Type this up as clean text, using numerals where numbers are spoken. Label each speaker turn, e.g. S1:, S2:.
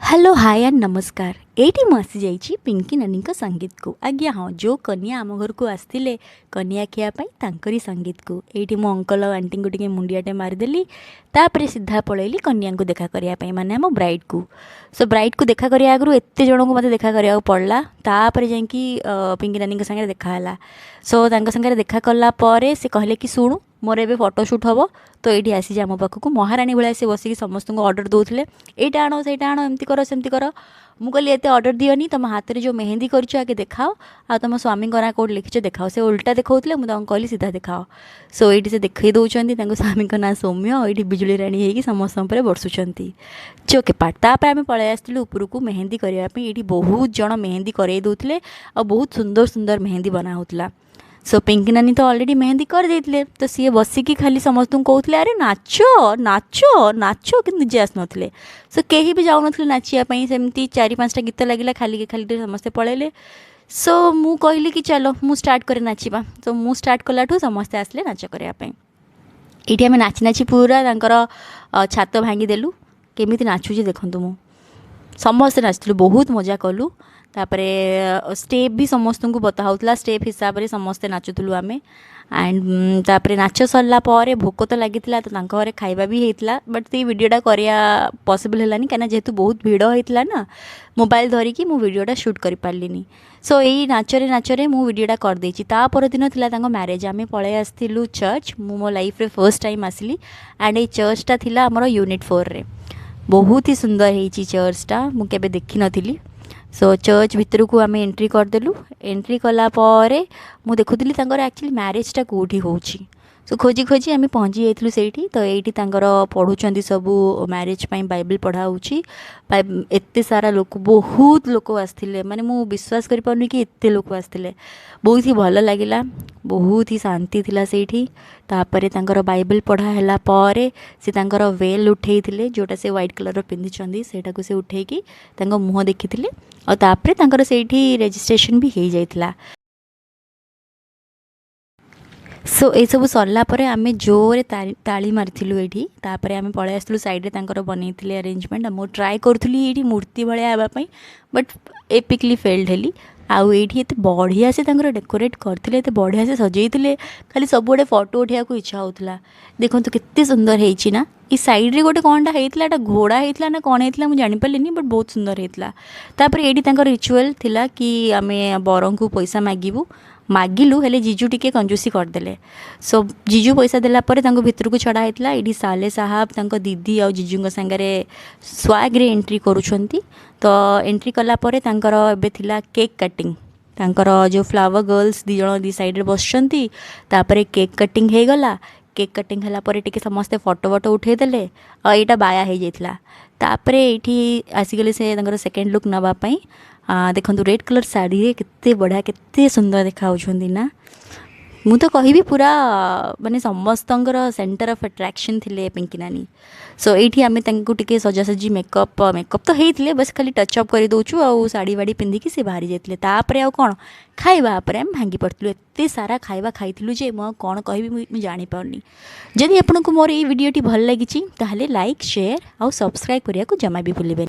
S1: Hello hi and नमस्कार। Eighty मु आसी जाइए पिंकी नानी संगीत को। आज्ञा हाँ, जो कन्या आम घर को आसते कन्या खियापाई तांकरी संगीत को ये मो अंकल और आंटी को टे मुंडियाटे मारिदेली। तापर सीधा पलैली कन्या को देखा करने माने आम ब्राइड को। सो ब्राइड को देखा करने आगु एत जन को मत देखा करा पड़ा। तापर जा पिंकी नानी संगे देखाला। सो संगे देखा कलापर से कहले कि शुणु मोर ए फोटोशूट हम तो ये आसी आम पाखक महाराणी भाया सी बसिक समस्त को अर्डर दौले यहाँ आण से आण एमती कर सेमती कर। मुझे कहली एत अर्डर दियोनी, तुम हाथ में जो मेहंदी कर आगे देखाओ आ तुम स्वामी ना कौट लिखिच देखाओ। से उल्टा देखते मुझे कहली सीधा देखाओ। सो ये से देखई दौरान स्वामी ना सौम्य ये बिजुली राणी होगी समस्त बर्षुंट चोके पाट। तापर आम पलि आसलु उपरकू मेहंदी करने। ये बहुत जन मेहंदी कर दौले और बहुत सुंदर सुंदर मेहंदी बनाऊला। सो पिंकी नानी तो ऑलरेडी मेहंदी कर देते तो सी बसिकी खाली समस्त को कहते अरे नाच नाच नाच कि निजे आस नुले। सो कहीं भी जाऊन नाचापी सेमती 4-5टा गीत लगे खाली खाली समस्ते पलैले। सो मु कहली कि चलो मु स्टार्ट करे नाचिबा। तो मु स्टार्ट कलाठू समस्ते आसले नाच करने। ये आम नाची नाची पूरा छात भांगीदेलु केमी नाचुची देखु मु समस्ते नाचलु बहुत मजा कलु। तापर स्टेप भी समस्त को बताऊला स्टेप हिसाब से समस्ते नाचुलु आम। एंड तापर नाच सरला भोक तो लगी तो घरे खाଇବା भी होता बट ये वीडियोटा करवा पॉसिबल है कहीं जेहेतु बहुत भिड़ होता ना मोबाइल धरिकी मु वीडियोटा शूट कर पार्लिनी। सो यही नाचरे नाचरे मु वीडियोटा कर देछि। ता पर दिन थिला मैरेज आम पलि आसलु चर्च। मो लाइफ रे फर्स्ट टाइम आसली एंड ये चर्चटा थिला हमर यूनिट 4 रे। बहुत ही सुंदर होती चर्चटा मुझे देखी नी। सो चर्च भितर को आम एंट्री करदेलु। एंट्री कलापर मु देखुली एक्चुअली मैरेजटा कौटी हो। सो खोजी खोजी आम पहुँची जाइलु से। तो ये पढ़ुं सब मैरेज बाइबल पढ़ाऊँगी। एत सारा लोक बहुत लोक आसते माने मु विश्वास कर पारुनी कि एत लोक आसते। बहुत ही भल लगिला, बहुत ही शांति थिला सेठी। तापरे तांकर बाइबल पढ़ा हैला पारे से तांकर वेल उठे जोटा से व्हाइट कलर पिंधि सेटा को से उठेकी तांको मुह देखिथिले और तापरे तांकर सेठी रजिस्ट्रेशन भी हो जाइथिला। सो ये सब सरला आम जोरे ताली मारिलु ये। तापर आम पलि आसलु साइड रे बनई अरेंजमेंट। मु ट्राए करूली ये मूर्ति भाया हाँपाई बट एपिकली फेल्ड हेली। आउ ये बढ़िया से डेकोरेट करते एत बढ़िया से सजाई खाली सब फोटो उठा को इच्छा होता। देखो तो केते सुंदर है ना। ये साइड रे गोटे कौनटा होता घोड़ा होता ना कौन होता मुझे जानीपारे बट बहुत सुंदर होता। तापर ये रिचुअल थिला कि आम बर को पैसा मागिबू मागिलु हेले जीजू टिके कंजूसी करदेले। सो जीजू पैसा देलापर भितर को छड़ा होता। ये साले साहब दीदी और जीजू सांगे स्वाग रे एंट्री करुछंती। तो एंट्री कलापर एबे थिला केक कटिंग। तांकर जो फ्लावर गर्ल्स दी जण दी साइड रे बसचंती। तापर केक कटिंग हो गला। केक कटिंग हला परे टिके समस्ते फोटो फोटो उठेदेले और यहाँ बाया हो जाइथिला। तापर ये आसीगले से सेकेंड लुक नापाई। देखो रेड कलर साड़ी रे केते बढ़िया केते सुंदर देखा ना। मु तो कहि पूरा माने समस्त सेंटर ऑफ अट्रैक्शन थिले पिंकी नानी। सो ये आम टे सजासजी मेकअप मेकअप तो होते बस खाली टचअप कर दौचु आ साड़ी वाड़ी पिंधिकी से बाहरी जाते। तापर आउ कौन खाइबा आम भांगी पड़ू एत सारा खाइबा खाइलु जे मु कौन कहि मुझे जानीपारनी। जदि आपको मोर ये वीडियोटी भल लगी ताहले लाइक शेयर आउ सब्सक्राइब करने को जमा भी भूलें।